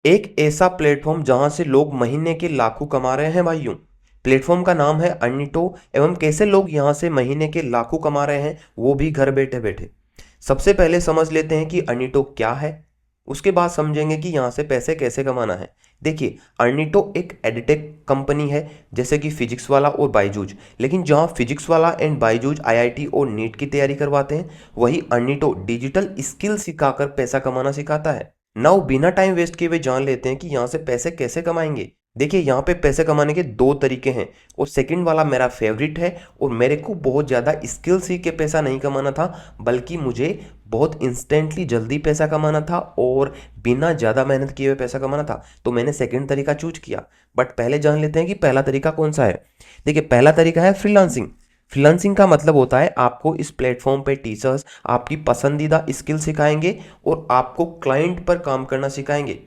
एक ऐसा प्लेटफॉर्म जहां से लोग महीने के लाखों कमा रहे हैं भाइयों। प्लेटफॉर्म का नाम है अर्निटो। एवं कैसे लोग यहां से महीने के लाखों कमा रहे हैं, वो भी घर बैठे बैठे। सबसे पहले समझ लेते हैं कि अर्निटो क्या है। उसके बाद समझेंगे कि यहां से पैसे कैसे कमाना है। देखिए, अर्निटो एक एडटेक कंपनी है, जैसे कि फिजिक्स वाला और बायजूज। लेकिन जहां फिजिक्स वाला एंड बायजूज आईआईटी और नीट की तैयारी करवाते हैं, वही अर्निटो डिजिटल स्किल सिखाकर पैसा कमाना सिखाता है। नाउ बिना टाइम वेस्ट किए हुए जान लेते हैं कि यहाँ से पैसे कैसे कमाएंगे। देखिए, यहाँ पे पैसे कमाने के दो तरीके हैं, और सेकंड वाला मेरा फेवरेट है। और मेरे को बहुत ज़्यादा स्किल सीख के पैसा नहीं कमाना था, बल्कि मुझे बहुत इंस्टेंटली जल्दी पैसा कमाना था और बिना ज़्यादा मेहनत किए हुए पैसा कमाना था। तो मैंने सेकंड तरीका चूज किया। बट पहले जान लेते हैं कि पहला तरीका कौन सा है। देखिए, पहला तरीका है फ्रीलांसिंग। फ्रीलांसिंग का मतलब होता है आपको इस प्लेटफॉर्म पे टीचर्स आपकी पसंदीदा स्किल सिखाएंगे और आपको क्लाइंट पर काम करना सिखाएंगे।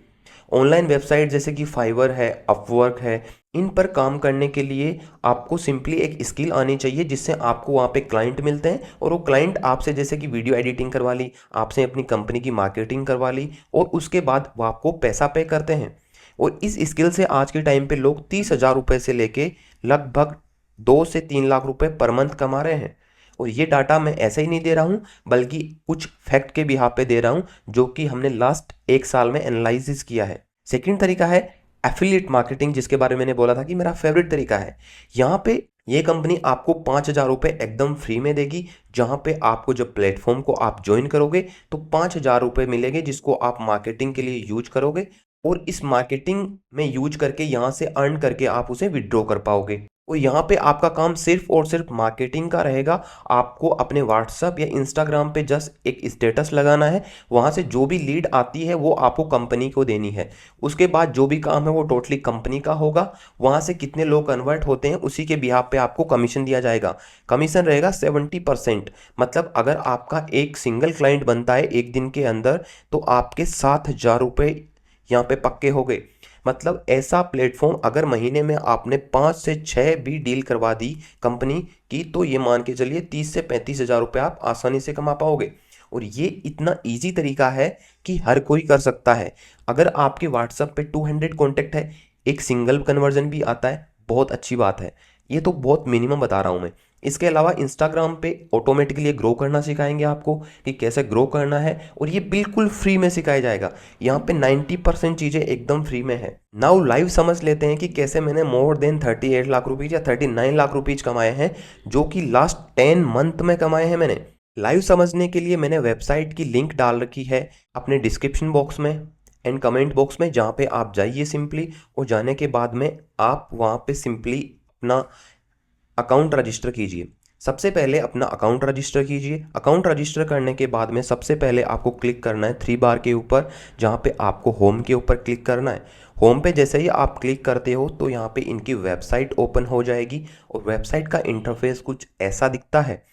ऑनलाइन वेबसाइट जैसे कि फाइवर है, अपवर्क है, इन पर काम करने के लिए आपको सिंपली एक स्किल आनी चाहिए, जिससे आपको वहाँ पे क्लाइंट मिलते हैं और वो क्लाइंट आपसे जैसे कि वीडियो एडिटिंग करवा ली, आपसे अपनी कंपनी की मार्केटिंग करवा ली, और उसके बाद वो आपको पैसा पे करते हैं। और इस स्किल से आज के टाइम पे लोग 30,000 रुपये से लेके लगभग 2 से 3 लाख रुपए पर मंथ कमा रहे हैं। और ये डाटा मैं ऐसे ही नहीं दे रहा हूँ, बल्कि कुछ फैक्ट के बिहाफ पे दे रहा हूँ, जो कि हमने लास्ट 1 साल में एनालिसिस किया है। सेकंड तरीका है एफिलिएट मार्केटिंग, जिसके बारे में मैंने बोला था कि मेरा फेवरेट तरीका है। यहाँ पे ये कंपनी आपको 5,000 रुपये एकदम फ्री में देगी, जहाँ पे आपको जब प्लेटफॉर्म को आप ज्वाइन करोगे तो 5,000 रुपये मिलेंगे, जिसको आप मार्केटिंग के लिए यूज करोगे, और इस मार्केटिंग में यूज करके यहाँ से अर्न करके आप उसे विड्रॉ कर पाओगे। और यहाँ पे आपका काम सिर्फ और सिर्फ मार्केटिंग का रहेगा। आपको अपने व्हाट्सअप या इंस्टाग्राम पे जस्ट एक स्टेटस लगाना है, वहाँ से जो भी लीड आती है वो आपको कंपनी को देनी है। उसके बाद जो भी काम है वो टोटली कंपनी का होगा। वहाँ से कितने लोग कन्वर्ट होते हैं, उसी के बिहाफ पे आपको कमीशन दिया जाएगा। कमीशन रहेगा 70%। मतलब अगर आपका एक सिंगल क्लाइंट बनता है एक दिन के अंदर, तो आपके 7,000 रुपये यहाँ पे पक्के हो गए। मतलब ऐसा प्लेटफॉर्म अगर महीने में आपने 5 से 6 भी डील करवा दी कंपनी की, तो ये मान के चलिए 30 से 35 हज़ार रुपये आप आसानी से कमा पाओगे। और ये इतना इजी तरीका है कि हर कोई कर सकता है। अगर आपके व्हाट्सएप पे 200 कॉन्टेक्ट है, एक सिंगल कन्वर्जन भी आता है, बहुत अच्छी बात है। ये तो बहुत मिनिमम बता रहा हूँ मैं। इसके अलावा इंस्टाग्राम पे ऑटोमेटिकली ग्रो करना सिखाएंगे आपको कि कैसे ग्रो करना है, और ये बिल्कुल फ्री में सिखाया जाएगा। यहाँ पे 90% चीज़ें एकदम फ्री में है। नाउ लाइव समझ लेते हैं कि कैसे मैंने मोर देन 38 लाख रुपीज़ या 39 लाख रुपीज़ कमाए हैं, जो कि लास्ट 10 मंथ में कमाए हैं मैंने। लाइव समझने के लिए मैंने वेबसाइट की लिंक डाल रखी है अपने डिस्क्रिप्शन बॉक्स में एंड कमेंट बॉक्स में, जहाँ पे आप जाइए सिंपली, और जाने के बाद में आप वहाँ पे सिंपली अपना अकाउंट रजिस्टर कीजिए। सबसे पहले अपना अकाउंट रजिस्टर कीजिए। अकाउंट रजिस्टर करने के बाद में सबसे पहले आपको क्लिक करना है 3 बार के ऊपर, जहाँ पे आपको होम के ऊपर क्लिक करना है। होम पे जैसे ही आप क्लिक करते हो तो यहाँ पे इनकी वेबसाइट ओपन हो जाएगी, और वेबसाइट का इंटरफेस कुछ ऐसा दिखता है,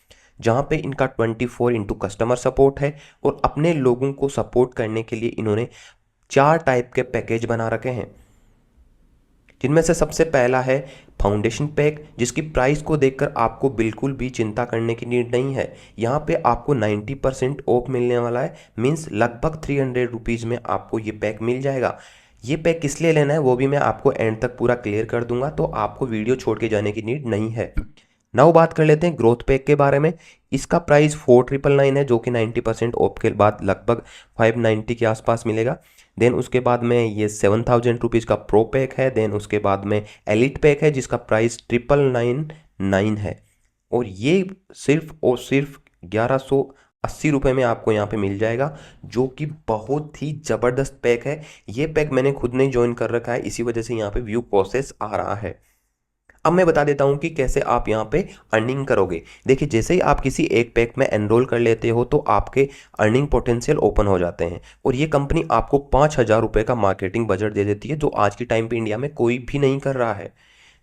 जहाँ पे इनका 24x कस्टमर सपोर्ट है। और अपने लोगों को सपोर्ट करने के लिए इन्होंने 4 टाइप के पैकेज बना रखे हैं, जिनमें से सबसे पहला है फाउंडेशन पैक, जिसकी प्राइस को देखकर आपको बिल्कुल भी चिंता करने की नीड नहीं है। यहाँ पे आपको 90% ऑफ मिलने वाला है, मीन्स लगभग 300 रुपीज़ में आपको ये पैक मिल जाएगा। ये पैक किस लिए लेना है वो भी मैं आपको एंड तक पूरा क्लियर कर दूंगा, तो आपको वीडियो छोड़ के जाने की नीड नहीं है। नाउ बात कर लेते हैं ग्रोथ पैक के बारे में। इसका प्राइस 4,999 है, जो कि 90% ऑफ के बाद लगभग 590 के आसपास मिलेगा। देन उसके बाद में ये 7,000 रुपीज़ का प्रो पैक है। देन उसके बाद में एलिट पैक है, जिसका प्राइस 999 है, और ये सिर्फ और सिर्फ 1,180 रुपये में आपको यहाँ पे मिल जाएगा, जो कि बहुत ही ज़बरदस्त पैक है। ये पैक मैंने खुद नहीं ज्वाइन कर रखा है, इसी वजह से यहाँ पे व्यू प्रोसेस आ रहा है। अब मैं बता देता हूं कि कैसे आप यहाँ पे अर्निंग करोगे। देखिए, जैसे ही आप किसी एक पैक में एनरोल कर लेते हो तो आपके अर्निंग पोटेंशियल ओपन हो जाते हैं, और ये कंपनी आपको 5,000 रुपये का मार्केटिंग बजट दे देती है, जो आज के टाइम पे इंडिया में कोई भी नहीं कर रहा है।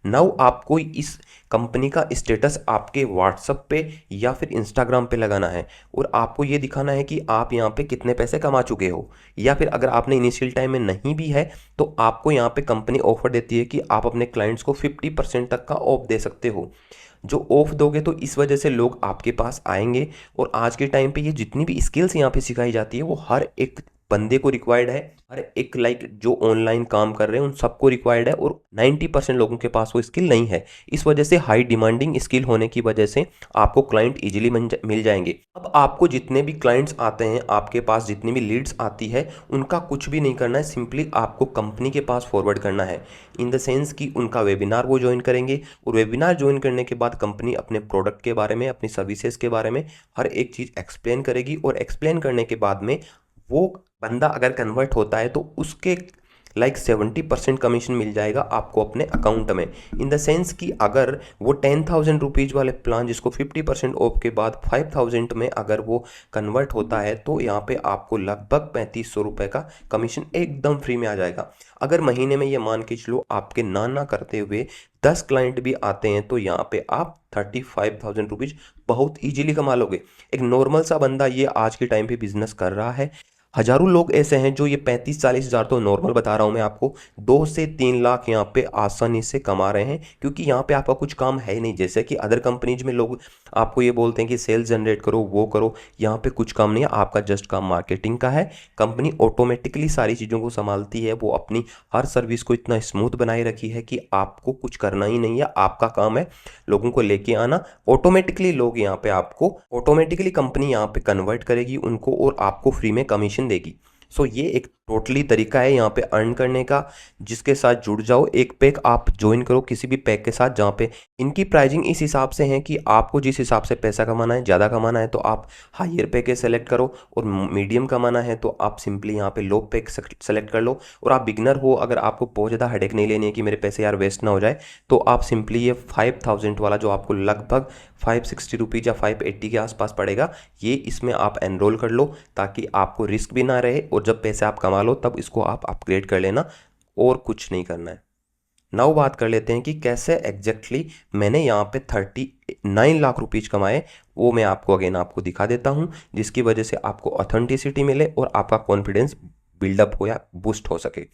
नाउ आपको इस कंपनी का स्टेटस आपके व्हाट्सएप पे या फिर इंस्टाग्राम पे लगाना है, और आपको ये दिखाना है कि आप यहाँ पे कितने पैसे कमा चुके हो। या फिर अगर आपने इनिशियल टाइम में नहीं भी है, तो आपको यहाँ पे कंपनी ऑफर देती है कि आप अपने क्लाइंट्स को 50% तक का ऑफ दे सकते हो। जो ऑफ दोगे तो इस वजह से लोग आपके पास आएंगे, और आज के टाइम पे ये जितनी भी स्किल्स यहाँ पे सिखाई जाती है वो हर एक बंदे को रिक्वायर्ड है, हर एक जो ऑनलाइन काम कर रहे हैं उन सबको रिक्वायर्ड है, और 90% लोगों के पास वो स्किल नहीं है। इस वजह से हाई डिमांडिंग स्किल होने की वजह से आपको क्लाइंट इजीली मिल जाएंगे। अब आपको जितने भी क्लाइंट्स आते हैं, आपके पास जितनी भी लीड्स आती है, उनका कुछ भी नहीं करना है, सिंपली आपको कंपनी के पास फॉरवर्ड करना है। इन द सेंस कि उनका वेबिनार वो ज्वाइन करेंगे, और वेबिनार ज्वाइन करने के बाद कंपनी अपने प्रोडक्ट के बारे में, अपनी सर्विसेज के बारे में हर एक चीज़ एक्सप्लेन करेगी, और एक्सप्लेन करने के बाद में वो बंदा अगर कन्वर्ट होता है तो उसके 70% कमीशन मिल जाएगा आपको अपने अकाउंट में। इन द सेंस कि अगर वो 10,000 रुपीज़ वाले प्लान जिसको 50% ऑफ के बाद 5,000 में अगर वो कन्वर्ट होता है, तो यहाँ पे आपको लगभग 3500 रुपये का कमीशन एकदम फ्री में आ जाएगा। अगर महीने में ये मान के चलो आपके ना करते हुए 10 क्लाइंट भी आते हैं, तो यहाँ पे आप 35,000 रुपीज़ बहुत ईजिली कमा लोगे। एक नॉर्मल सा बंदा ये आज के टाइम पे बिजनेस कर रहा है। हजारों लोग ऐसे हैं जो ये 35-40 हज़ार, तो नॉर्मल बता रहा हूँ मैं आपको, 2 से 3 लाख यहाँ पे आसानी से कमा रहे हैं, क्योंकि यहाँ पे आपका कुछ काम है ही नहीं। जैसे कि अदर कंपनीज में लोग आपको ये बोलते हैं कि सेल्स जनरेट करो, वो करो, यहाँ पे कुछ काम नहीं है, आपका जस्ट काम मार्केटिंग का है। कंपनी ऑटोमेटिकली सारी चीज़ों को संभालती है, वो अपनी हर सर्विस को इतना स्मूथ बनाए रखी है कि आपको कुछ करना ही नहीं है। आपका काम है लोगों को लेके आना, ऑटोमेटिकली लोग यहाँ पे आपको, ऑटोमेटिकली कंपनी यहाँ पे कन्वर्ट करेगी उनको, और आपको फ्री में कमीशन देगी। सो ये एक टोटली तरीका है यहाँ पे अर्न करने का, जिसके साथ जुड़ जाओ। एक पैक आप ज्वाइन करो किसी भी पैक के साथ, जहाँ पे इनकी प्राइसिंग इस हिसाब से है कि आपको जिस हिसाब से पैसा कमाना है, ज़्यादा कमाना है तो आप हायर पैकेज सेलेक्ट करो, और मीडियम कमाना है तो आप सिंपली यहाँ पे लो पैक सेलेक्ट कर लो। और आप बिगनर हो, अगर आपको बहुत ज़्यादा हेडेक नहीं लेनी है कि मेरे पैसे यार वेस्ट ना हो जाए, तो आप सिंपली ये 5,000 वाला जो आपको लगभग 560 रुपीज़ या 580 के आसपास पड़ेगा, ये इसमें आप एनरोल कर लो, ताकि आपको रिस्क भी ना रहे, और जब पैसे आप कमा लो तब इसको आप अपग्रेड कर लेना, और कुछ नहीं करना है। नाउ बात कर लेते हैं कि कैसे एग्जैक्टली मैंने यहाँ पे 39 लाख रुपीज़ कमाए। वो मैं आपको अगेन आपको दिखा देता हूँ, जिसकी वजह से आपको ऑथेंटिसिटी मिले और आपका कॉन्फिडेंस बिल्डअप हो या बूस्ट हो सके।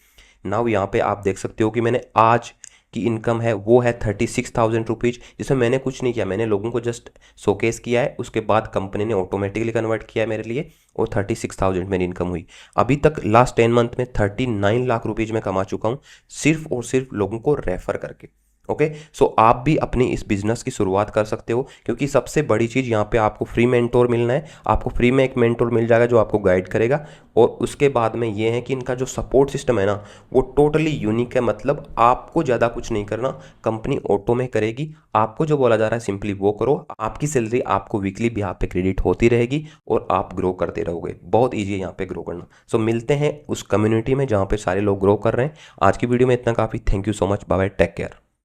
नाउ यहाँ पे आप देख सकते हो कि मैंने आज की इनकम है वो है 36,000 रुपीज़, जिसमें मैंने कुछ नहीं किया, मैंने लोगों को जस्ट शोकेस किया है, उसके बाद कंपनी ने ऑटोमेटिकली कन्वर्ट किया मेरे लिए, और 36,000 मेरी इनकम हुई। अभी तक लास्ट 10 मंथ में 39 लाख रुपीज़ मैं कमा चुका हूँ, सिर्फ और सिर्फ लोगों को रेफर करके। ओके, सो आप भी अपनी इस बिजनेस की शुरुआत कर सकते हो, क्योंकि सबसे बड़ी चीज़ यहाँ पे आपको फ्री मेंटोर मिलना है। आपको फ्री में एक मेंटोर मिल जाएगा जो आपको गाइड करेगा, और उसके बाद में ये है कि इनका जो सपोर्ट सिस्टम है ना, वो टोटली यूनिक है। मतलब आपको ज़्यादा कुछ नहीं करना, कंपनी ऑटो में करेगी, आपको जो बोला जा रहा है सिंपली वो करो, आपकी सैलरी आपको वीकली भी यहाँ पे क्रेडिट होती रहेगी, और आप ग्रो करते रहोगे। बहुत ईजी है यहाँ पे ग्रो करना। सो मिलते हैं उस कम्युनिटी में जहाँ पे सारे लोग ग्रो कर रहे हैं। आज की वीडियो में इतना काफ़ी। Thank you so much, bye bye, take care.